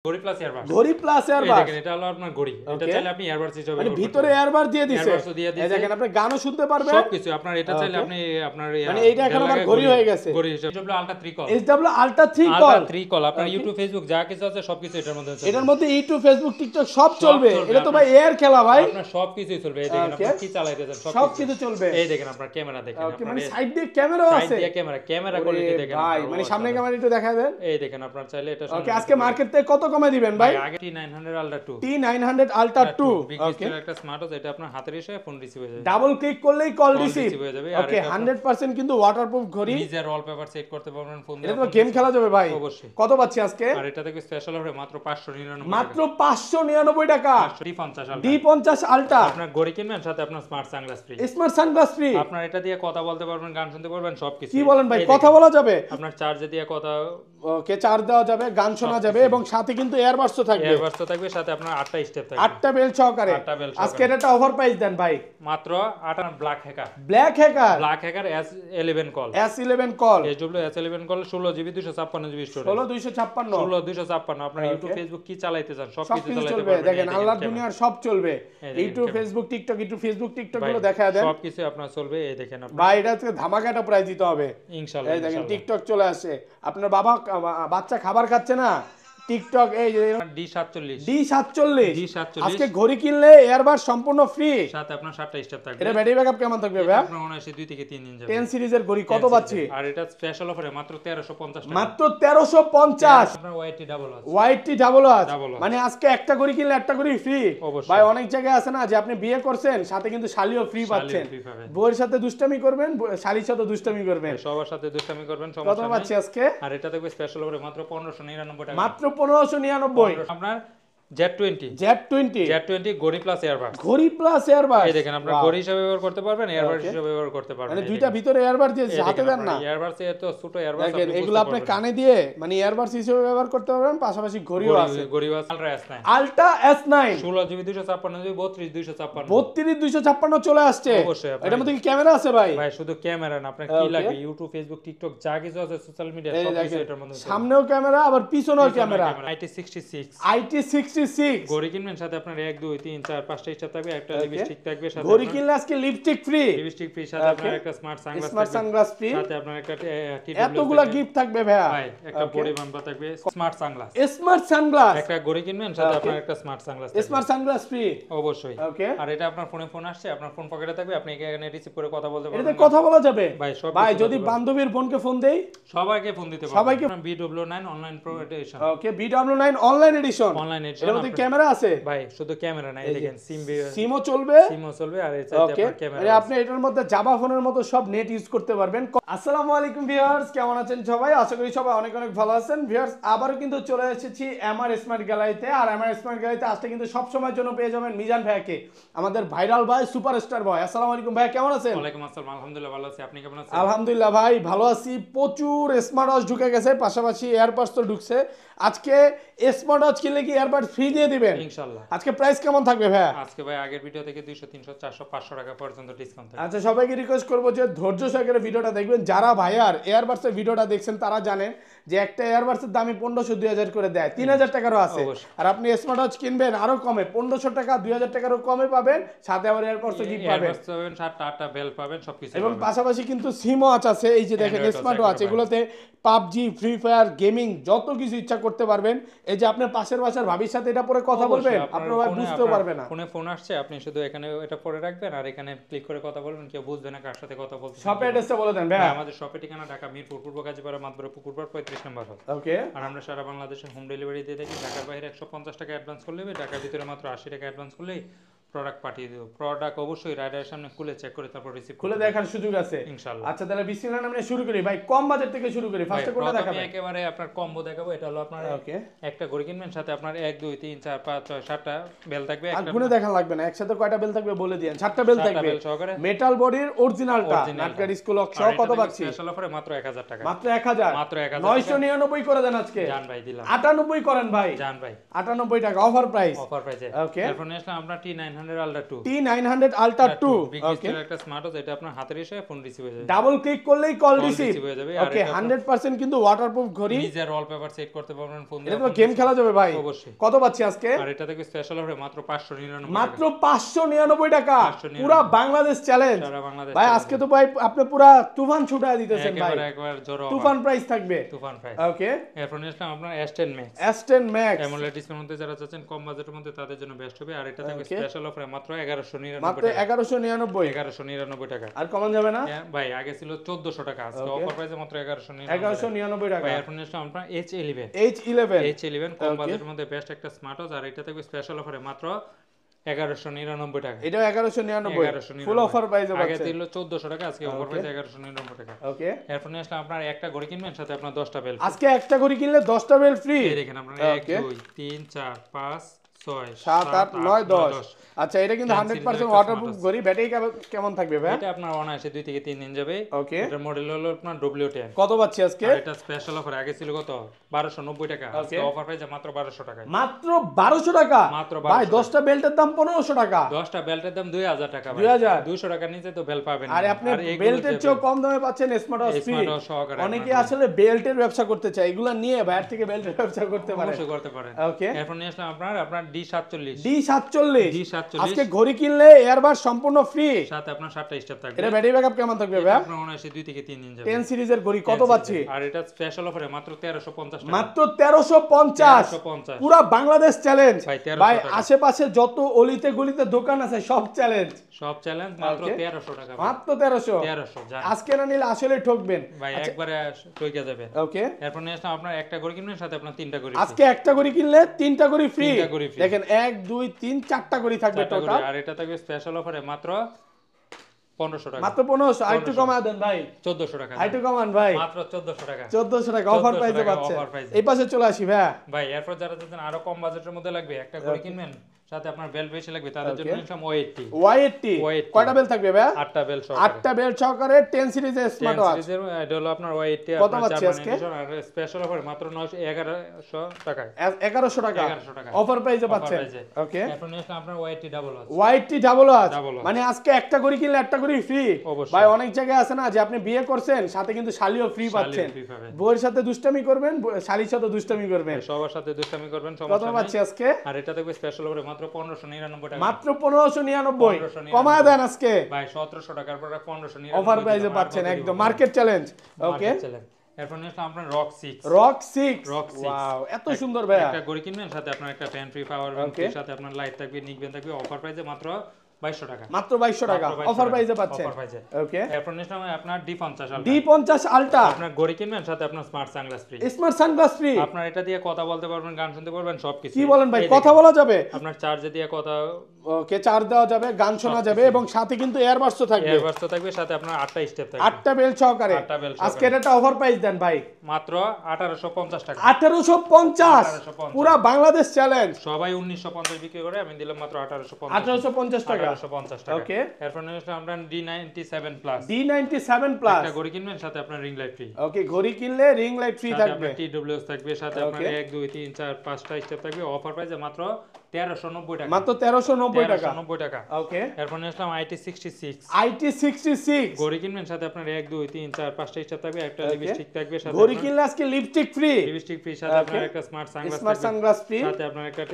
ঘড়ি plus Airbus ঘড়ি plus Airbus দেখেন এটা হলো আপনার ঘড়ি এটা চাইলে আপনি এয়ারবাস হিসেবে মানে ভিতরে এয়ারবাস দিয়ে দিয়েছে এই দেখেন আপনি গানও শুনতে পারবেন সবকিছু আপনার এটা চাইলে আপনি আপনার মানে এটা এখন আবার ঘড়ি হয়ে গেছে ঘড়ি হিসেবে এটা ultra 3 call SW ultra 3 call ultra 3 call আপনার ইউটিউব ফেসবুক যা কিছু আছে সবকিছু এটার মধ্যে আছে এটার মধ্যে ইউটিউব ফেসবুক টিকটক সব চলবে এটা তো ভাই এয়ার খেলা ভাই আপনার সবকিছুই চলবে এই দেখেন আপনি কি চালাইতেছেন সবকিছু চলবে এই দেখেন আপনার ক্যামেরা দেখেন ওকে মানে সাইড দিয়ে ক্যামেরাও আছে সাইড দিয়ে ক্যামেরা কোয়ালিটি দেখেন ভাই মানে সামনে ক্যামেরা একটু দেখায় দেন এই দেখেন আপনার চাইলে এটা ওকে আজকে মার্কেট থেকে কত কমে দিবেন ভাই আগে T900 আলট্রা 2 T900 আলট্রা 2 ওকে একটা স্মার্ট ওয়াচ এটা আপনার হাতের এসে ফোন রিসিভ হয়ে যাবে ডাবল ক্লিক করলেই কল রিসিভ হয়ে যাবে ওকে 100% কিন্তু ওয়াটারপ্রুফ ঘড়ি নিজের ওয়ালপেপার সেট করতে পারবেন ফোন দিয়ে এটা তো গেম খেলা যাবে ভাই অবশ্যই কত পাচ্ছি আজকে আর এটা থেকে স্পেশাল অফারে মাত্র 599 মাত্র 599 টাকা D50 আলট্রা আপনার ঘড়ি কিনবেন সাথে আপনার smart sunglass free smart sunglass free আপনার এটা দিয়ে কথা বলতে পারবেন গান শুনতে পারবেন সবকিছু কি বলেন ভাই কথা বলা যাবে আপনার চার্জে দিয়ে কথা ওকে চার্জ দেওয়া যাবে গান শোনা যাবে এবং সাথে কিন্তু এয়ারবাডসও থাকবে এয়ারবাডস থাকবে সাথে আপনার 8টা স্টেপ থাকবে 8টা বেল সহকারে আজকে এটা অফার প্রাইস দেন ভাই মাত্র 8 black hacker S11 call S11 call S11 call 16GB 256GB storage 16256 আপনার ইউটিউব ফেসবুক কি চালাইতে চান সবকিছু চালাতে চলবে পারবেন দেখেন আল্লাহর দুনিয়ার সব চলবে ইউটিউব ফেসবুক টিকটক গুলো দেখায় দেন সবকিছু আপনার চলবে এই দেখেন আপনি ভাই এটা আজকে ধামাকাটা প্রাইস দিতে হবে ইনশাআল্লাহ এই দেখেন টিকটক চলে আসে আপনার বাচ্চা খাবার খাচ্ছে না টিকটক এই যে D47 আজকে ঘড়ি কিনলে এয়ারবাড সম্পূর্ণ ফ্রি সাথে আপনার 7টা স্টেপ থাকবে এটা ব্যাটারি ব্যাকআপ কেমন থাকবে ভাই আপনার মনে হয় 2 থেকে 3 দিন যাবে 10 সিরিজের ঘড়ি কত পাচ্ছি আর এটা স্পেশাল অফারে মাত্র 1350 টাকা মাত্র 1350 আপনার ওয়াইটি ডাবল আছে ওয়াইটি ডাবল আছে মানে আজকে একটা ঘড়ি কিনলে একটা ঘড়ি ফ্রি ভাই অনেক জায়গায় আছে না যে আপনি বিয়ে করছেন সাথে কিন্তু শালিও ফ্রি পাচ্ছেন বউয়ের সাথে দুষ্টামি করবেন শালির সাথে দুষ্টামি করবেন সবার সাথে দুষ্টামি করবেন সমস্যা কত পাচ্ছি আজকে আর এটা থাকবে স্পেশাল অফারে মাত্র 1599 টাকা মাত্র 1599 আপনার Z20 ঘড়ি প্লাস এয়ারবাড এই দেখেন আপনারা ঘড়ি হিসেবে ব্যবহার করতে পারবেন এয়ারবাড হিসেবে ব্যবহার করতে পারবেন মানে দুইটা ভিতরে এয়ারবাড দিয়ে হাতে দেন না এয়ারবাড এর তো ছোট এয়ারবাড দেখেন এগুলো আপনি কানে দিয়ে মানে এয়ারবাড হিসেবে ব্যবহার করতে পারবেন পাশাপাশি ঘড়িও আছে ঘড়িও আছে আলট্রা S9 16GB 256GB 3256 চলে আসছে অবশ্যই এটার মধ্যে কি ক্যামেরা আছে ভাই শুধু ক্যামেরা না আপনার কি লাগবে ইউটিউব ফেসবুক টিকটক যা কিছু আছে সোশ্যাল মিডিয়া সব কিছু এটার মধ্যে সামনেও ক্যামেরা আবার পিছনেও ক্যামেরা IT66 ঘড়ি কিনবেন সাথে আপনার 1 2 3 4 5টা স্টেপ থাকবে একটা লিপস্টিক থাকবে সাথে ঘড়ি কিনলে আজকে লিপস্টিক ফ্রি সাথে আপনার একটা স্মার্ট সানগ্লাস ফ্রি সাথে আপনার একটা এতগুলা গিফট থাকবে ভাইয়া ভাই একটা বডি বাম্পার থাকবে স্মার্ট সানগ্লাস একটা ঘড়ি কিনবেন সাথে আপনার একটা স্মার্ট সানগ্লাস ফ্রি অবশ্যই ওকে আর এটা আপনার ফোন আসছে আপনার ফোন পকেটে থাকবে আপনি এখানে রিসিভ করে কথা বলতে পারবেন এটাতে কথা বলা যাবে ভাই যদি বান্ধবীর বোনকে ফোন দেই সবাইকে ফোন দিতে পারবেন সবাইকে BW9 online pro edition okay BW9 online edition এর মধ্যে ক্যামেরা আছে ভাই শুধু ক্যামেরা না এই দেখেন সিমও চলবে আর এর সাথে আপনার ক্যামেরা মানে আপনি এটার মধ্যে জাভা ফোনের মতো সব নেট ইউজ করতে পারবেন আসসালামু আলাইকুম ভিউয়ার্স কেমন আছেন সবাই আশা করি সবাই অনেক অনেক ভালো আছেন ভিউয়ার্স আবারো কিন্তু চলে এসেছি এমআর স্মার্ট গ্যালারিতে আর এমআর স্মার্ট গ্যালারিতে আজকে কিন্তু সব সময়ের জন্য পেয়ে যাবেন মিজান ভাইকে আমাদের ভাইরাল ভাই সুপারস্টার ভাই আসসালামু আলাইকুম ভাই কেমন আছেন ওয়ালাইকুম আসসালাম আলহামদুলিল্লাহ ভালো আছি আপনি কেমন আছেন আলহামদুলিল্লাহ ভাই ভালো আছি প্রচুর স্মার্ট ওয়াচ ঢুকে গেছে পাশাপাশি এয়ারবাডস তো ঢুকছে আজকে স্মার্ট ওয়াচ কিনলে কি এয়ারবাড ফ্রি দিয়ে দিবেন ইনশাআল্লাহ আজকে প্রাইস কেমন থাকবে ভাই আজকে ভাই আগের ভিডিও থেকে 200 300 400 500 টাকা পর্যন্ত ডিসকাউন্ট থাকবে আচ্ছা সবাইকে রিকোয়েস্ট করব যে ধৈর্য সহকারে ভিডিওটা দেখবেন যারা ভাইয়ার এয়ারবাডস এর ভিডিওটা দেখছেন তারা জানেন যে একটা এয়ারবাডস এর দামই 1500 2000 করে দেয় 3000 টাকারও আছে আর আপনি স্মার্ট ওয়াচ কিনবেন আরো কমে 1500 টাকা 2000 টাকারও কমে পাবেন সাথে আবার এয়ারবাডস গিফট পাবেন 7টা বেল পাবেন সবকিছু এবং পাশাপাশি কিন্তু সিম ওয়াচ আছে এই যে দেখেন স্মার্ট ওয়াচ এগুলোতে পাবজি ফ্রি ফায়ার গেমিং যত কিছু ইচ্ছা করতে পারবেন এই যে আপনি পাশের বাসার ভাবির সাথে এটা পরে কথা বলবেন আপনারা ভাই বুঝতে পারবে না ফোন আসছে আপনি শুধু এখানে এটা পরে রাখবেন আর এখানে ক্লিক করে কথা বলবেন কেউ বুঝবে না কার সাথে কথা বলতে শপে অ্যাড্রেসটা বলে দেন ভাই আমাদের শপের ঠিকানা ঢাকা মিরপুর পূর্ব কাজীপাড়া মাদবরা পুকুরপাড় 35 নম্বর হল ওকে আর আমরা সারা বাংলাদেশে হোম ডেলিভারি দিয়ে থাকি ঢাকার বাইরে 150 টাকা অ্যাডভান্স করলে ঢাকার ভিতরে মাত্র 80 টাকা অ্যাডভান্স করলেই প্রোডাক্ট পাঠিয়ে দেব প্রোডাক্ট অবশ্যই রাইডারের সামনে খুলে চেক করে তারপর রিসিভ খুলে দেখার সুযোগ আছে ইনশাআল্লাহ আচ্ছা তাহলে বিসমিল্লাহ নামে শুরু করি ভাই কম বাজেট থেকে শুরু করি ফার্স্টে কোনটা দেখাবেন একেবারে আপনার কম্বো দেখাবো এটা হলো আপনার ওকে একটা ঘড়ি কিনবেন সাথে আপনার 1 2 3 4 5 6 7টা বেল থাকবে একটা গুনে দেখা লাগবে না একসাথে কয়টা বেল থাকবে বলে দিয়েন 7টা বেল থাকবে মেটাল বডির অরিজিনালটা নাটকার স্কুল অক্ষ কত পাচ্ছি স্পেশাল অফারে মাত্র 1000 টাকা মাত্র 1000 999 করে দেন আজকে জান ভাই দিলাম 98 করেন ভাই জান ভাই 98 টাকা অফার প্রাইস ওকে তারপর আসলে আমরা T900 T900 Ultra 2 T900 Ultra 2 big ওকে ডিসপ্লে একটা স্মার্ট ওয়াচ, এটা আপনার হাতের ইশারায় ফোন রিসিভ হয়ে যাবে, ডাবল ক্লিক করলেই কল রিসিভ হয়ে যাবে। আর ওকে এটা আপনার 100% কিন্তু ওয়াটারপ্রুফ ঘড়ি, নিজের ওয়ালপেপার সেট করতে পারবেন ফোন এটা দিয়ে, তো গেম খেলা যাবে ভাই। অবশ্যই। কত পাচ্ছি আজকে? আর এটা থেকে স্পেশাল অফারে মাত্র 599 মাত্র 599 টাকা, 599 পুরা বাংলাদেশ চ্যালেঞ্জ সারা বাংলাদেশ ভাই। আজকে তো ভাই আপনি পুরা তুফান ছুটায় দিতেছেন ভাই, একবার জোর তুফান প্রাইস থাকবে। তুফান প্রাইস। ওকে এরপর নিলাম আপনার S10 Max, S10 Max AMOLED ডিসপ্লের মধ্যে যারা চাচ্ছেন কম বাজেটের মধ্যে তাদের জন্য বেস্ট হবে। আর এটা থেকে Okay. স্পেশাল অফারে মাত্র 1199 মাত্র টাকা, 1199 1199 টাকা। আর কমান যাবে না? হ্যাঁ ভাই, আগে ছিল 1400 টাকা, আজকে Okay. অফার প্রাইসে মাত্র 1199 1199 টাকা। ভাই। এরপর নিলাম আপনার H11, H11 H11 কম Okay. বাজেটের মধ্যে বেস্ট একটা স্মার্ট ওয়াচ। আর এটা থেকে স্পেশাল অফারে মাত্র 1199 টাকা, এটাও 1199 ফুল অফার প্রাইসে আগে পাচ্ছেন। ছিল 1400 টাকা, আজকে অফার প্রাইসে 1199 টাকা। ওকে এরপর নিয়ে আসলাম আপনার একটা ঘড়ি কিনবেন, সাথে আপনার 10টা বেল। আজকে একটা ঘড়ি কিনলে 10টা বেল ফ্রি। এই দেখেন আপনার 1 Okay. 2 3 4 5 6 7 8 9 10। আচ্ছা এটা কিন্তু 10 100% সিরিজের ওয়াটারপ্রুফ একটা ঘড়ি। ব্যাটারি কেমন থাকবে ভাই? এটা আপনার অনায়াসে 2 থেকে 3 দিন যাবে। ওকে এটার মডেল হলো আপনার W10। কত পাচ্ছি আজকে? আর এটা স্পেশাল অফার, আগে ছিল কত 1290 টাকা, আজকে Okay. অফার প্রাইসে মাত্র 1200 টাকায়। মাত্র 1200 টাকা মাত্র ভাই। 1200 10টা বেল্টের দাম 1500 টাকা। 10টা বেল্টের দাম 2000 টাকা ভাই। 2000 200 টাকার নিচে তো বেল পাবেন না। আর আপনি এইগুলো বেল্টের যে চেয়ে কম দামে পাচ্ছেন smart watch free. Smart watch সহকারে অনেকে আপনার আসলে বেল্টের ব্যবসা করতে চায়, এগুলা নিয়ে বাইরে থেকে বেল্টের ব্যবসা করতে পারে। অবশ্যই করতে পারেন। ওকে এরপর নিয়ে আসলাম আপনার D47, D47 D47 আজকে ঘড়ি কিনলে এয়ারবাস সম্পূর্ণ ফ্রি। সাথে আপনার 7টা স্টেপ থাকবে। এটা ব্যাটারি ব্যাকআপ কেমন থাকবে ভাই? আপনার অনায়াসে 2 থেকে 3 দিন যাবে। 10 সিরিজের ঘড়ি কত 10 পাচ্ছি? আর এটা স্পেশাল অফারে মাত্র 1350 টাকা, মাত্র 1350 1350 পুরা বাংলাদেশ চ্যালেঞ্জ ভাই, 1300 ভাই। টাকা। আশেপাশে যত অলিতে গলিতে দোকান আছে সব চ্যালেঞ্জ, সব চ্যালেঞ্জ মাত্র Okay. 1300 টাকা ভাই। মাত্র 1300। 1300 জান আজকে না নিলে আসলে ঠকবেন ভাই, একবারে টইকা যাবে। ওকে এরপর নিয়ে আসলাম আপনার একটা ঘড়ি কিনবেন, সাথে আপনার 3টা ঘড়ি আজকে একটা ঘড়ি কিনলে 3টা ঘড়ি ফ্রি। 3টা ঘড়ি free। দেখেন 1 2 3 4টা ঘড়ি থাকবে চারটা ঘড়ি। টোটাল। আর এটা থাকবে স্পেশাল অফারে মাত্র 1500 টাকা, মাত্র 1500। আরেকটু কমায় দেন ভাই, 1400 টাকা, আরেকটু কমান ভাই। মাত্র 1400 টাকা। 1400 টাকা অফার 1400 প্রাইসে টাকা পাচ্ছেন। offer price এ। এই পাশে চলে আসি ভাই। ভাই এরপর যারা চাচ্ছেন আরো কম বাজেটের মধ্যে লাগবে, একটা ঘড়ি কিনবেন সাথে আপনার বেল বেশি লাগবে, তাদের জন্য Okay. নিলাম O80, Y80 Y80 কয়টা বেল থাকবে ভাই? 8টা বেল সহ। 8টা বেল সহকারে 10 সিরিজের স্মার্ট ওয়াচ। সিরিজের এটা হলো আপনার O80, কত আপনার পাচ্ছি জার্মান আজকে? এডিশন। আর স্পেশাল অফার মাত্র 1100 টাকায়, 1100 টাকা 1100 টাকা অফার প্রাইসে Offer পাচ্ছেন। price এ। ওকে এরপর নিলাম আপনার O80 double watch. Y80 double watch Double watch। মানে আজকে একটা ঘড়ি কিনলে একটা ঘড়ি ফ্রি। অবশ্যই। ভাই অনেক জায়গায় আছে না যে আপনি বিয়ে করছেন সাথে কিন্তু শালিও ফ্রি পাচ্ছেন। free পাবেন। বউয়ের সাথে দুষ্টামি করবেন, শালির সাথে দুষ্টামি করবেন। সবার সাথে দুষ্টামি করবেন, কত সমস্যা পাচ্ছি নাই। আজকে? আর এটা থাকবে স্পেশাল অফারে মাত্র 1599 টাকা, মাত্র 1599 1599 কমায় দেন আজকে। ভাই 1700 টাকার পর 1599 অফার প্রাইসে পাচ্ছেন একদম মার্কেট চ্যালেঞ্জ। ওকে এরপর নিলাম আপনার রক 6, রক 6 রক 6 ওয়াও এত সুন্দর ভাই। একটা ঘড়ি কিনবেন, সাথে আপনার একটা fan free, power bank Okay. সাথে আপনার লাইট থাকবে, নিকবেন থাকবে। অফার প্রাইসে মাত্র 2200 টাকা, মাত্র 2200 টাকা মাত্র 2200 অফার টাকা। প্রাইসে পাচ্ছেন। Offer price এ। ওকে এরপর নিলাম আপনার D50 Ultra। D50 আলট্রা আপনার ঘড়ি কিনবেন, সাথে আপনার smart sunglass free. Smart sunglass free. আপনার এটা দিয়ে কথা বলতে পারবেন, গান শুনতে পারবেন, সবকিছু। কি বলেন ভাই, এই কথা দেখেন, বলা যাবে? আপনার চার্জে দিয়ে কথা, ওকে চার্জ দেওয়া যাবে, গান শোনা যাবে এবং সাথে কিন্তু এয়ারবাডসও থাকবে। এয়ারবাডস থাকবে, সাথে আপনার 8টা স্টেপ থাকবে, 8টা বেল সহকারে। 8টা বেল সহকারে। আজকে এটা অফার প্রাইস দেন ভাই মাত্র 1850 টাকা। 1850 1850 পুরা বাংলাদেশ চ্যালেঞ্জ। সবাই 1950 বিক্রি করে, আমি দিলাম মাত্র 1850 1850 টাকা 1850 টাকা। Okay. এরপর নিলাম আমরা D97 প্লাস। D97 প্লাস একটা ঘড়ি কিনবেন, সাথে আপনার রিং লাইট ফ্রি। ওকে ঘড়ি কিনলে রিং লাইট ফ্রি সাথে থাকবে। আপনার TWS থাকবে, সাথে আপনার Okay. 1 2 3 4 5টা স্টেপ থাকবে। অফার প্রাইসে মাত্র 1390 টাকা, মাত্র 1390 টাকা। 1390 টাকা। ওকে এরপর নিলাম IT66, IT66 ঘড়ি কিনবেন, সাথে আপনার 1 2 3 4 5টা স্টেপ থাকবে, একটা Okay. লিপস্টিক থাকবে, সাথে ঘড়ি কিনলে আজকে লিপস্টিক ফ্রি, লিপস্টিক ফ্রি, সাথে আপনার Okay. একটা স্মার্ট সানগ্লাস স্মার্ট থাকবে, সানগ্লাস ফ্রি। সাথে আপনার একটা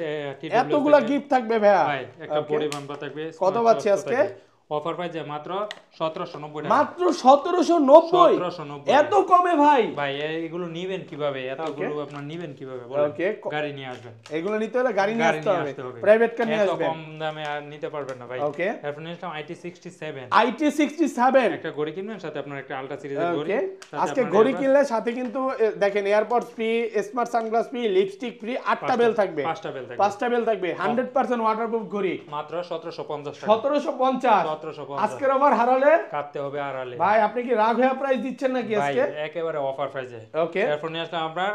TWS এতগুলা থাকবে। গিফট থাকবে ভাইয়া। ভাই একটা Okay. বডি বাম্পার থাকবে। কত smart পাচ্ছি watch আজকে? থাকবে। অফার প্রাইসে মাত্র 1790 টাকা, মাত্র 1790 1790 এত কমে ভাই। ভাই এগুলো নিবেন কিভাবে, এতগুলো আপনার নিবেন কিভাবে বলেন? Okay. গাড়ি নিয়ে আসবেন, এগুলো নিতে হলে গাড়ি নিয়ে গাড়ি আসতে নিয়ে হবে, আসতে হবে, প্রাইভেট কার নিয়ে এত আসবেন। কম দামে আর নিতে পারবেন না ভাই। ওকে এরপর নিলাম IT67, IT67 একটা ঘড়ি কিনবেন, সাথে আপনার একটা আলট্রা সিরিজের ঘড়ি, ওকে সাথে আজকে আপনার ঘড়ি এয়ারবাডস, কিনলে সাথে কিন্তু দেখেন AirPods free, smart sunglass free, lipstick free, 8টা বেল থাকবে, 5টা বেল থাকবে, 5টা বেল থাকবে, 100% ওয়াটারপ্রুফ ঘড়ি মাত্র 1750 টাকা, 1750 1750 আজকের ওভার হারালে কাটতে হবে আর আলে ভাই আপনি কি রাগ হয়ে প্রাইস দিচ্ছেন নাকি ভাই, আজকে? একেবারে অফার প্রাইসে। ওকে এরপর নিয়ে আসলাম আমরা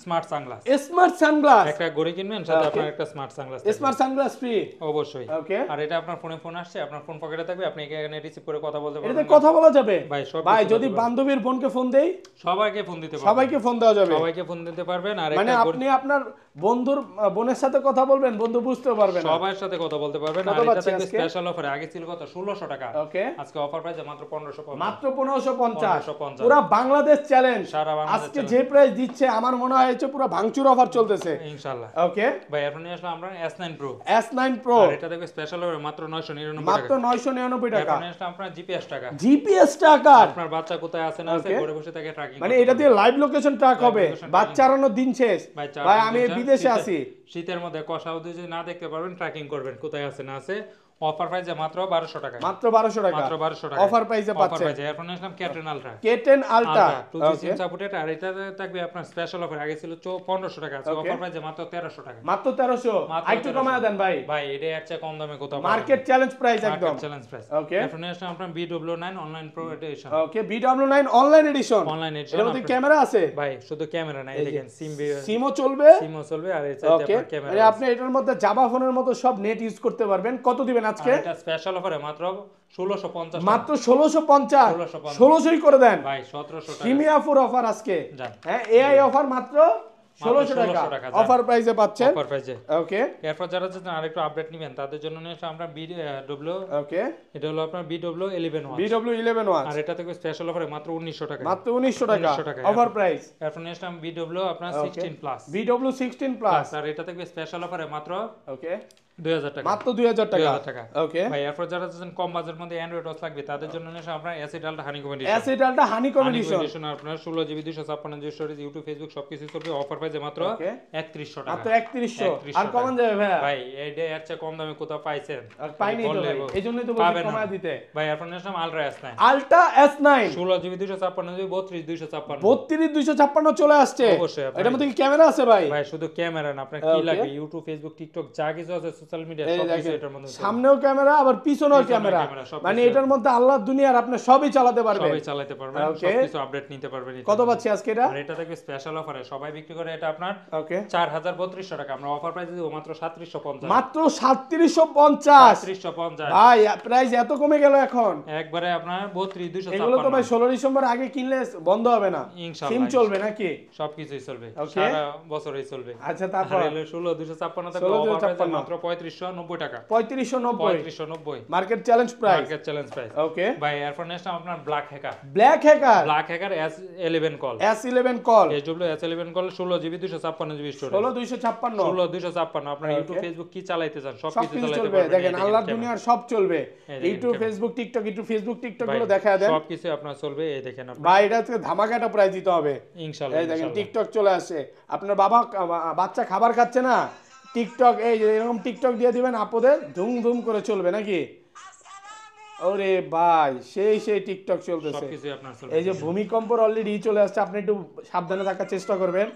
স্মার্ট সানগ্লাস, স্মার্ট সানগ্লাস, একটা ঘড়ি কিনবেন, সাথে Okay. আপনার একটা smart sunglass smart sunglass free. অবশ্যই। ওকে আর এটা আপনার ফোন আসছে, আপনার ফোন পকেটে থাকবে, আপনি এখানে রিসিভ করে কথা বলতে এটাতে পারবেন। কথা বলা যাবে ভাই সব ভাই, কিছু যদি বলতে পারবেন। বান্ধবীর বোনকে ফোন দেই সবাইকে ফোন দিতে পারবেন, সবাইকে ফোন দেওয়া যাবে, সবাইকে ফোন দিতে পারবেন। আর মানে একটা আপনি আপনার বন্ধুর বোনের সাথে কথা বলবেন, বন্ধু বুঝতেও পারবে না। সবার সাথে কথা বলতে পারবেন। কত আর এটা পাচ্ছি থাকবে আজকে? স্পেশাল অফারে, আগে ছিল কত 1600 টাকা, ওকে, আজকে অফার প্রাইসে মাত্র 1550। মাত্র 1550। 1550 পুরো বাংলাদেশ চ্যালেঞ্জ। সারা বাংলাদেশ আজকে challenge। যে প্রাইস দিচ্ছে আমার মনে হয় হচ্ছে পুরো ভাঙচুর অফার চলতেছে। ইনশাআল্লাহ। ওকে, ভাই এরপর নিয়ে আসলাম আমরা S9 Pro, S9 Pro আর এটা থাকবে স্পেশাল অফারে মাত্র 999 মাত্র টাকা। 999 টাকা। এরপর নিয়ে আসলাম আপনার জিপিএস টাকা। জিপিএস টাকার, আপনার বাচ্চা কোথায় আছে না আছে Okay. ঘরে বসে তাকে ট্র্যাকিং মানে এটা দিয়ে লাইভ লোকেশন ট্র্যাক Live হবে। location বাচ্চা হারানোর দিন শেষ। ভাই আমি বিদেশে আছি, শীতের মধ্যে কষা যদি না দেখতে পারবেন ট্র্যাকিং করবেন কোথায় আছে না আছে। অফার প্রাইসে মাত্র 1200 টাকা, মাত্র 1200 টাকা, মাত্র 1200 টাকা অফার প্রাইসে অফার পাচ্ছেন। প্রাইসে। এরপর নিয়ে আসলাম ক্যাটন ultra, K10 Ultra, 2G SIM supported, আর এটা থাকবে আপনার স্পেশাল অফার, আগে ছিল 1500 টাকা, আজকে Okay. অফার প্রাইসে মাত্র 1300 টাকা। মাত্র 1300। মাত্র আরেকটু 1300 কমায় দেন ভাই, ভাই এটা এর চেয়ে কম দামে কোথাও মার্কেট চ্যালেঞ্জ প্রাইস একদম। Challenge price. ওকে, এরপর নিয়ে আসলাম আপনার BW9 online pro edition, okay, BW9 online edition. Online edition. এর মধ্যে ক্যামেরা আছে ভাই শুধু ক্যামেরা না, এই দেখেন সিমও চলবে। সিমও চলবে, আর এই ওকে, সাইডে ক্যামেরা। মানে আপনি এটার মধ্যে জাভা ফোনের মতো সব নেট ইউজ করতে পারবেন। কত দিবেন আজকে? এটা স্পেশাল অফারে মাত্র 1650 মাত্র 1650। 1650 1600ই করে দেন ভাই 1700 টাকা। সিমিয়াপুর অফার আজকে। যান। হ্যাঁ, এআই অফার মাত্র 1600 টাকা 1600 টাকা, অফার প্রাইসে পাচ্ছেন। অফার প্রাইসে। ওকে, এরপর যারা চাচ্ছেন আরেকটু আপডেট নেবেন তাদের জন্য নিয়ে আসলাম আমরা BW, ওকে, এটা হলো আপনার BW11 ওয়াচ, BW11 ওয়াচ আর এটা থেকে স্পেশাল অফারে মাত্র 1900 টাকা, মাত্র 1900 টাকা 1900 টাকা অফার প্রাইস। এরপর নিয়ে আসলাম BW আপনার 16 প্লাস, BW16 প্লাস, আর এটা থেকে স্পেশাল অফারে মাত্র ওকে, 2000 টাকা, মাত্র 2000 টাকা। 2000 টাকা। ওকে, ভাই এরপর যারা চাচ্ছেন কম বাজেটের মধ্যে অ্যান্ড্রয়েড ওয়াচ লাগবে তাদের জন্য নিয়ে আসলাম আমরা acid ultra honeycomb edition. Acid ultra honeycomb edition edition আপনার 16GB 256GB storage, YouTube Facebook সবকিছু চলবে। অফার প্রাইসে মাত্র ওকে, 3100 টাকা, মাত্র 3100। 3100 আর কমন যাবে ভাই? ভাই এইটা এর চেয়ে কম দামে কোথাও পাইছেন? আর পাইনি তো বললে ভাই, বল- এইজন্যই তো বলছি পাবেন না। কমায় দিতে। ভাই এরপর নিয়ে আসলাম ultra S9, ultra S9 16GB 256GB 32 256। 32 256 চলে আসছে। অবশ্যই আপনার- এটার মধ্যে কি ক্যামেরা আছে ভাই? ভাই শুধু ক্যামেরা না, আপনার কি Okay. লাগবে ইউটিউব ফেসবুক টিকটক যা কিছু আছে সোশ্যাল মিডিয়া এই সবকিছু দেখেন, এটার মধ্যে চলবে। সামনেও ক্যামেরা আবার পিছনেও পিছনেও ক্যামেরা, ক্যামেরা, সবকিছু মানে আছে। এটার মধ্যে আল্লাহর দুনিয়ার আপনি সবই চালাতে পারবেন। সবাই চালাতে পারবেন, Okay. সবকিছু আপডেট নিতে পারবেন। কত পাচ্ছি আজকে এটা? আর এটা থেকে স্পেশাল অফারে সবাই বিক্রি করে এটা আপনার ওকে, 4200 টাকা, আমরা অফার প্রাইসে দেব মাত্র 3750। মাত্র 3750। 3750 ভাই প্রাইস এত কমে গেল এখন। একবারে আপনার 32 এগুলো তো ভাই 256। 16 ডিসেম্বর আগে কিনলে বন্ধ হবে না, ইনশাআল্লাহ। সিম চলবে নাকি? সবকিছুই চলবে, Okay. সারা বছরই চলবে। আচ্ছা, তারপর 16 256 থেকে 16 অফার প্রাইসে 256 মাত্র 3590 টাকা, 3590 3590 market challenge price. Market challenge price. Okay, ভাই এরপর নেক্সট আপনার black hacker, black hacker black hacker S11 call, S11 call SW S11 call 16GB 256GB storage, 16256 16256। আপনার Okay. ইউটিউব ফেসবুক কি চালাইতে চান সব সবকিছু কিছু চালাতে চলবে। পারবেন। দেখেন আল্লাহর দুনিয়ার সব চলবে। দেখেন YouTube camera. Facebook TikTok, YouTube Facebook TikTok ভাই, গুলো দেখা দেন। সবকিছু আপনার চলবে। এই দেখেন আপনি ভাই এটা আজকে ধামাকাটা প্রাইস দিতে হবে। ইনশাআল্লাহ, এই দেখেন ইনশাআল্লাহ। টিকটক চলে আসে। আপনার বাচ্চা খাবার খাচ্ছে না, টিকটক এই যে এরকম টিকটক দিয়ে দিবেন, আপদে ধুম ধুম করে চলবে নাকি? ওরে ভাই সেই টিকটক চলতেছে। সবকিছু আপনার চলবে। এই যে ভূমিকম্পর অলরেডি চলে আসছে, আপনি একটু সাবধানে থাকার চেষ্টা করবেন।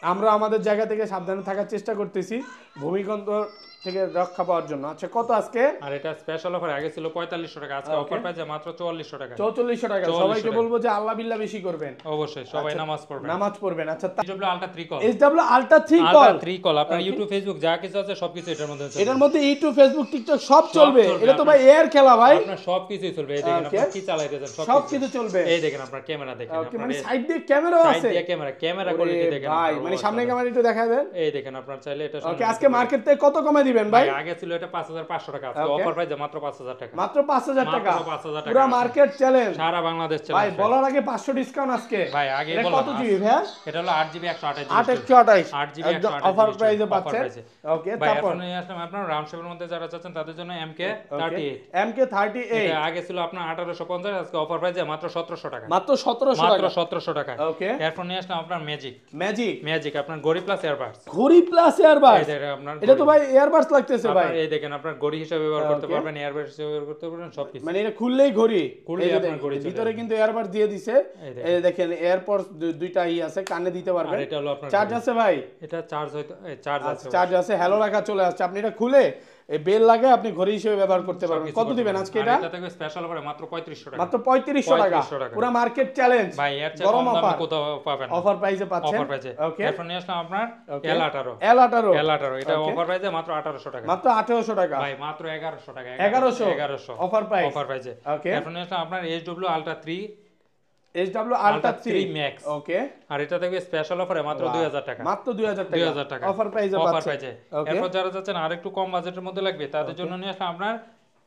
আমরা আমাদের জায়গা থেকে সাবধানে থাকার চেষ্টা করতেছি ভূমিকম্প থেকে রক্ষা পাওয়ার জন্য। আচ্ছা, কত আজকে? আর এটা স্পেশাল অফার, আগে ছিল 4500 টাকা, আজকে Okay. অফার প্রাইসে মাত্র 4400 টাকা। 4400 টাকা। 4400 সবাইকে টাকা। বলবো যে আল্লাহ বিল্লাহ বেশি করবেন, অবশ্যই সবাই নামাজ পড়বেন, নামাজ পড়বেন। আচ্ছা, SW ultra 3 call, SW ultra 3 ultra call, 3 call আপনার Okay. ইউটিউব ফেসবুক যা কিছু আছে সবকিছু এটার মধ্যে চলবে। এটার মধ্যে ইউটিউব ফেসবুক টিকটক সব চলবে। চলবে, এটা তো আপনার- ভাই এয়ার খেলা ভাই, আপনার সবকিছুই চলবে। এই দেখেন Okay. আপনি কি চালাইতে চান সব সবকিছু কিছু চলবে। এই দেখেন আপনার ক্যামেরা দেখেন, ওকে, মানে আপনার সাইড দিয়ে ক্যামেরাও সাইড আছে। দিয়ে ক্যামেরা ওরে কোয়ালিটি দেখেন ভাই, আপনার, মানে ও সামনে আচ্ছা। ক্যামেরা একটু দেখা দেন। এই দেখেন আপনার চাইলে এটা ওকে, সামনে আজকে দিতে মার্কেট থেকে কত কমে দিবেন ভাই? ভাই, আগে ছিল এটা 5500 টাকা, আজকে Okay. অফার প্রাইসে মাত্র 5000 টাকা, মাত্র 5000 টাকা, মাত্র 5000 টাকা। পুরো মার্কেট চ্যালেঞ্জ। সারা বাংলাদেশ ভাই চলে। বলার আগে 500 ডিসকাউন্ট আজকে। ভাই আগে এটা বললাম কত জিবি ভাই? এটা হলো 8GB 128GB 8128 8GB একদম 128GB অফার প্রাইসে offer পাচ্ছেন। price এ। ওকে, ভাই তারপর এখন নিয়ে আসলাম আপনার রাউন্ড শেপের মধ্যে যারা চাচ্ছেন তাদের জন্য MK38, MK38 এটা আগে ছিল আপনার 1850, আজকে অফার প্রাইসে মাত্র 1700 টাকা, মাত্র 1700 মাত্র টাকা। 1700 টাকা। ওকে, এরপর নিয়ে আসলাম আপনার ম্যাজিক আপনার গড়ি প্লাস এয়ারবাস, ঘড়ি প্লাস এয়ারবাস। এই দেখেন আপনার এটা তো ভাই এয়ারবাস লাগতেছে ভাই, আপনার এই দেখেন আপনার গড়ি হিসেবে ব্যবহার করতে Okay. পারবেন, এয়ারবাস হিসেবে ব্যবহার করতে পারবেন সবকিছু। মানে এটা খুললেই ঘড়ি, খুললেই এই যে আপনার দেখেন, ঘড়ি চলে ভিতরে আসবে। কিন্তু এয়ারবাস দিয়ে দিছে। এই দেখেন। এই দেখেন এয়ারপডস দুইটা আছে, কানে দিতে আর পারবেন। এটা হলো আপনার চার্জ ঘড়ি। আছে ভাই? এটা চার্জ হয়তো চার্জ আছে, চার্জ আছে, হ্যালো লেখা চলে আসছে। আপনি এটা খুলে এই বেল লাগে আপনি ঘড়ি হিসেবে ব্যবহার করতে পারবেন। সবকিছু কত করতে দিবেন পারবেন। আজকে আর এটা? এটা থেকে স্পেশাল অফারে মাত্র 3500 টাকা, মাত্র 3500 টাকা, 3500 টাকা। পুরো মার্কেট চ্যালেঞ্জ। ভাই এর চেয়ে গরম কম দামে অফার, কোথাও পাবেন না। অফার প্রাইসে পাচ্ছেন। অফার প্রাইসে। ওকে, এরপর নিয়ে আসলাম আপনার Okay. L18, L18 এটা Okay. অফার প্রাইসে মাত্র 1800 টাকা, মাত্র 1800 টাকা। ভাই মাত্র 1100 টাকা, 1100 1100 অফার প্রাইস। অফার প্রাইসে। ওকে, এরপর নিয়ে আসলাম আপনার SW ultra 3 SW Ultra 3 Max ওকে আর এটা থাকবে স্পেশাল অফারে মাত্র 2000 টাকা মাত্র 2000 টাকা 2000 টাকা অফার প্রাইসে অফার পাচ্ছেন প্রাইসে ওকে এরপর যারা যাচ্ছেন আরেকটু কম বাজেটের মধ্যে লাগবে তাদের জন্য নিয়ে আসলাম আপনার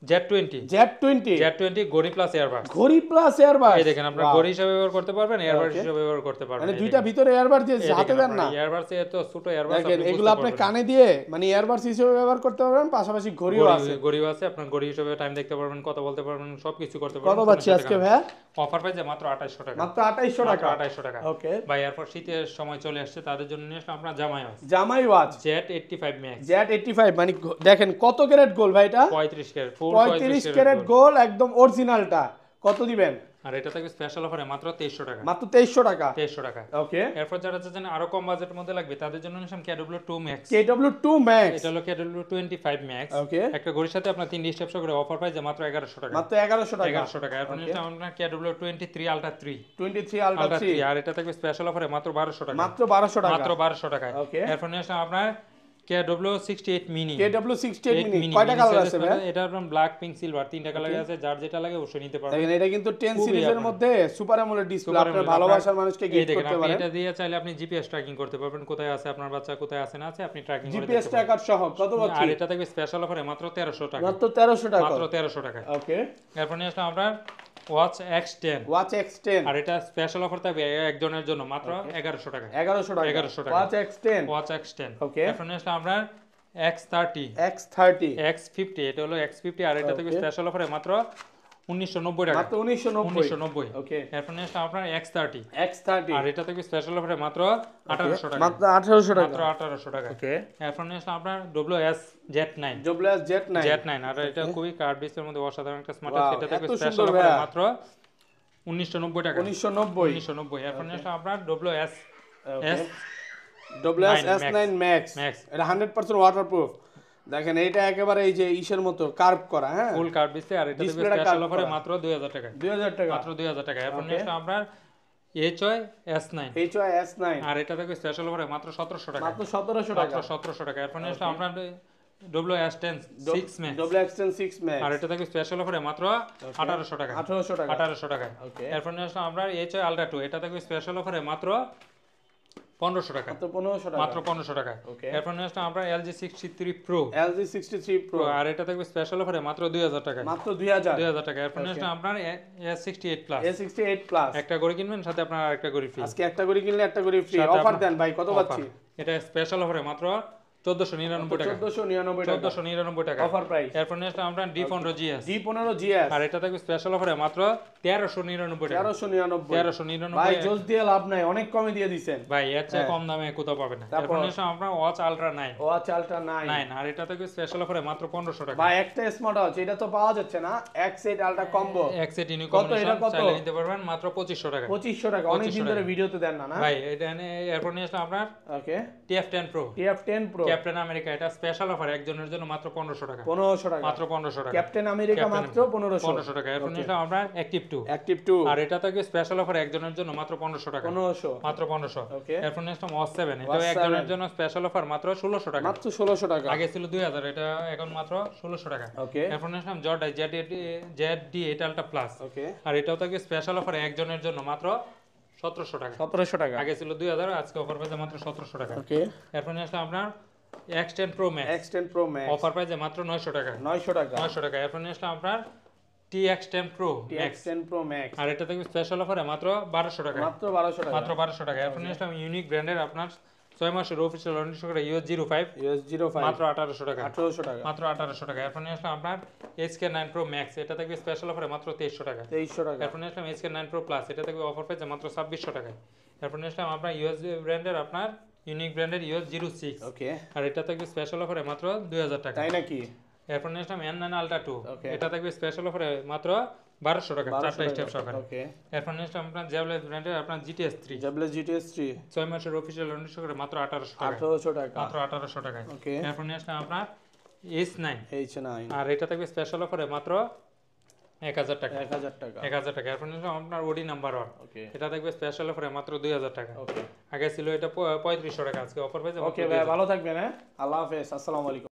Z20 Z20 ঘড়ি প্লাস এয়ারবাস ঘড়ি প্লাস এয়ারবাস এই দেখেন আপনারা ঘড়ি হিসেবে ব্যবহার করতে পারবেন এয়ারবাস হিসেবে ব্যবহার করতে পারবেন মানে দুইটা ভিতরে এয়ারবাস দিয়ে হাতে দেন না এয়ারবাস এ তো ছোট এয়ারবাস দেখেন এগুলো আপনি কানে দিয়ে মানে এয়ারবাস হিসেবে ব্যবহার করতে পারবেন পাশাপাশি ঘড়িও আছে ঘড়িও আছে আপনার ঘড়ি হিসেবে টাইম দেখতে পারবেন কথা বলতে পারবেন সবকিছু করতে পারবেন কত পাচ্ছি আজকে ভাই অফার প্রাইসে মাত্র 2800 টাকা মাত্র 2800 টাকা 2800 টাকা ওকে ভাই এরপর শীতের সময় চলে আসছে তাদের জন্য নিয়ে আসলাম আপনার জামাই ওয়াচ Z85 Max Z85 মানে দেখেন কত ক্যারেট গোল্ড ভাই এটা 35 ক্যারেট 35 ক্যারেট গোল্ড একদম অরিজিনালটা কত দিবেন আর এটা থাকবে স্পেশাল অফারে মাত্র 2300 টাকা মাত্র 2300 টাকা 2300 টাকা ওকে এরপর যারা চাচ্ছেন আরো কম বাজেটের মধ্যে লাগবে তাদের জন্য নিলাম KW2 Max KW2 Max এটা হলো KW25 Max ওকে একটা ঘড়ির সাথে আপনার 3 স্টেপ করে অফার প্রাইসে মাত্র 1100 টাকা মাত্র 1100 টাকা 1100 টাকা এরপর নিলাম আপনার KW23 Ultra 3 23 Ultra 3 আর এটা থাকবে স্পেশাল অফারে মাত্র 1200 টাকা মাত্র 1200 টাকা মাত্র 1200 টাকা ওকে এরপর নিলাম আপনার KW68 Mini KW68 মিনি কয়টা কালার আছে ভাই এটা আপনার ব্ল্যাক পিঙ্ক সিলভার তিনটা কালার আছে যার যেটা লাগে অবশ্যই নিতে পারবেন দেখেন এটা কিন্তু 10 সিরিজের মধ্যে সুপার অ্যামোলেড ডিসপ্লে আপনার ভালোবাসার মানুষকে গিফট করতে পারেন এটা দিয়ে চাইলে আপনি জিপিএস ট্র্যাকিং করতে পারবেন কোথায় আছে আপনার বাচ্চা কোথায় আছে না আছে আপনি ট্র্যাকিং করে জিপিএস ট্র্যাকার সহ কত পাচ্ছি আর এটা থাকবে স্পেশাল অফারে মাত্র 1300 টাকা মাত্র 1300 টাকা মাত্র 1300 টাকা ওকে এরপর নিয়ে আসলাম আপনার ওয়াচ X10 ওয়াচ X10 আর এটা স্পেশাল অফার থাকবে একজনের জন্য মাত্র 1100 টাকা 1100 টাকা 1100 টাকা ওয়াচ X10 ওয়াচ X10 ওকে এরপর নিয়ে আসলাম আপনার X30 X30 X50 এটা হলো X50 আর এটা থাকবে স্পেশাল অফারে মাত্র 1990 টাকা মাত্র 1990 ওকে এরপর নিয়ে আসলাম আপনার X30 X30 আর এটা থাকবে স্পেশাল অফারে মাত্র 1800 টাকা মাত্র 1800 টাকা মাত্র 1800 টাকা ওকে এরপর নিয়ে আসলাম আপনার WS Z9 WS Z9 Z9 আর এটা খুবই কার্ড ডিসপ্লের মধ্যে অসাধারণ একটা স্মার্ট Wow, এটা থাকবে এত স্পেশাল সুন্দর অফারে ভাইয়া। মাত্র 1990 টাকা 1990 এরপর নিয়ে আসলাম আপনার WS S WS S9 Max Max এটা 100% ওয়াটারপ্রুফ দেখেন এটা একেবারে এই যে ইসের মতো কার্ভ করা হ্যাঁ ফুল কার্ড ডিসপ্লে আর এটা থাকবে ডিসপ্লেটা স্পেশাল কার্ভ অফারে করা। মাত্র 2000 টাকা 2000 টাকা মাত্র 2000 টাকা এরপর নিয়ে আসলাম আপনার HY S9 HY S9 আর এটা থাকবে স্পেশাল অফারে মাত্র 1700 টাকা মাত্র 1700 টাকা মাত্র 1700 টাকা এরপর নিয়ে আসলাম আপনার WS10 6 Max WX10 6 Max আর এটা থাকবে স্পেশাল অফারে মাত্র 1800 টাকা 1800 টাকা 1800 টাকা ওকে এরপর নিয়ে আসলাম আমরা HY Ultra 2 এটা থাকবে স্পেশাল অফারে মাত্র 1500 টাকা মাত্র 1500 টাকা মাত্র 1500 টাকা ওকে এরপর নিয়ে আসলাম আমরা LG 63 Pro LG 63 Pro আর এটা থাকবে স্পেশাল অফারে মাত্র 2000 টাকা মাত্র 2000 2000 টাকা এরপর নিয়ে আসলাম আপনার S68 Plus A68 Plus একটা করে কিনবেন সাথে আপনার আরেকটা করে ফ্রি আজকে একটা করে কিনলে একটা করে ফ্রি সাথে অফার আপনার দেন ভাই কত পাচ্ছি এটা স্পেশাল অফারে মাত্র 1499 টাকা 1499 টাকা 1499 টাকা অফার প্রাইস এরপর নিয়ে আসলাম আমরা D15 GS D15 GS আর এটা থাকবে স্পেশাল অফারে মাত্র 1399 টাকা 1399 1399 ভাই জোস দিয়ে লাভ নাই অনেক কমে দিয়ে দিবেন ভাই এর চেয়ে কম দামে কোথাও পাবেন না তারপর? এরপর নিয়ে আসলাম আমরা ওয়াচ আলট্রা 9 ওয়াচ আলট্রা 9 9 আর এটা থাকবে স্পেশাল অফারে মাত্র 1500 টাকা ভাই একটা স্মার্ট ওয়াচ এটা তো পাওয়া যাচ্ছে না X8 ultra combo exact unique কত এটা কত? চাইলে নিতে পারবেন মাত্র 2500 টাকা 2500 টাকা অনেক দিন ধরে ভিডিওতে দেন না না ভাই এটা এরপর নিয়ে আসলাম আপনার ওকে TF10 Pro TF10 Pro captain America এটা স্পেশাল অফার একজনের জন্য মাত্র 1500 টাকা 1500 টাকা মাত্র 1500 টাকা ক্যাপ্টেন আমেরিকা মাত্র 1500 1500 টাকা এরপর নিয়ে আসলাম আমরা অ্যাক্টিভ 2 অ্যাক্টিভ 2 আর এটা থাকবে স্পেশাল অফার একজনের জন্য মাত্র 1500 টাকা 1500 মাত্র 1500 ওকে এরপর নিয়ে আসলাম ওয়াচ 7 এটা Watch 7 একজনের জন্য স্পেশাল অফার মাত্র 1600 টাকা মাত্র 1600 টাকা আগে ছিল 2000 এটা এখন মাত্র 1600 টাকা ওকে এরপর নিয়ে আসলাম জর্ডাই ZD8 Ultra Plus ওকে আর এটাও থাকবে স্পেশাল অফার একজনের জন্য মাত্র 1700 টাকা 1700 টাকা আগে ছিল 2000 আজকে অফার প্রাইসে মাত্র 1700 টাকা ওকে এরপর নিয়ে আসলাম আপনার X10 Pro Max X10 Pro Max offer প্রাইসে মাত্র 900 টাকা 900 টাকা 900 টাকা এরপর নিয়ে আসলাম আপনার TX10 Pro Max X10 Pro Max আর এটা থাকবে স্পেশাল অফারে মাত্র 1200 টাকা মাত্র 1200 টাকা মাত্র 1200 টাকা এরপর নিয়ে আসলাম ইউনিক ব্র্যান্ডের আপনার 6 মাসের অফিশিয়াল ওয়ারেন্টি সহকারে US05 US05 মাত্র 1800 টাকা 1800 টাকা মাত্র 1800 টাকা এরপর নিয়ে আসলাম আপনার HK9 Pro Max এটা থাকবে স্পেশাল অফারে মাত্র 2300 টাকা 2300 টাকা এরপর নিয়ে আসলাম HK9 Pro Plus এটা থাকবে অফার পেজে মাত্র 2600 টাকা এরপর নিয়ে আসলাম আপনার ইউএস ব্র্যান্ডের আপনার ইউনিক ব্র্যান্ডের US06 ওকে আর এটা থাকবে স্পেশাল অফারে মাত্র 2000 টাকা তাই নাকি এরপর নিয়ে আসলাম N9 Ultra 2 Okay. এটা থাকবে স্পেশাল অফারে মাত্র 1200 টাকা চারটা স্টেপ সহকারে ওকে এরপর নিয়ে আসলাম আপনার জেবলেস ব্র্যান্ডের আপনার GTS 3 JBL GTS 3 6 মাসের অফিশিয়াল ওয়ারেন্টি সহকারে মাত্র 1800 টাকা 1800 টাকা মাত্র 1800 টাকা ওকে এরপর নিয়ে আসলাম আপনার S9 H9 আর এটা থাকবে স্পেশাল অফারে মাত্র 1000 টাকা 1000 টাকা 1000 টাকা এরপর নিয়ে আসলাম আপনার ওডি নাম্বার 1 ওকে এটা থাকবে স্পেশাল অফারে মাত্র 2000 টাকা ওকে আগে ছিল এটা 3500 টাকা আজকে অফার পেয়েছে ওকে ভাই ভালো থাকবেন হ্যাঁ আল্লাহ হাফেজ আসসালামু আলাইকুম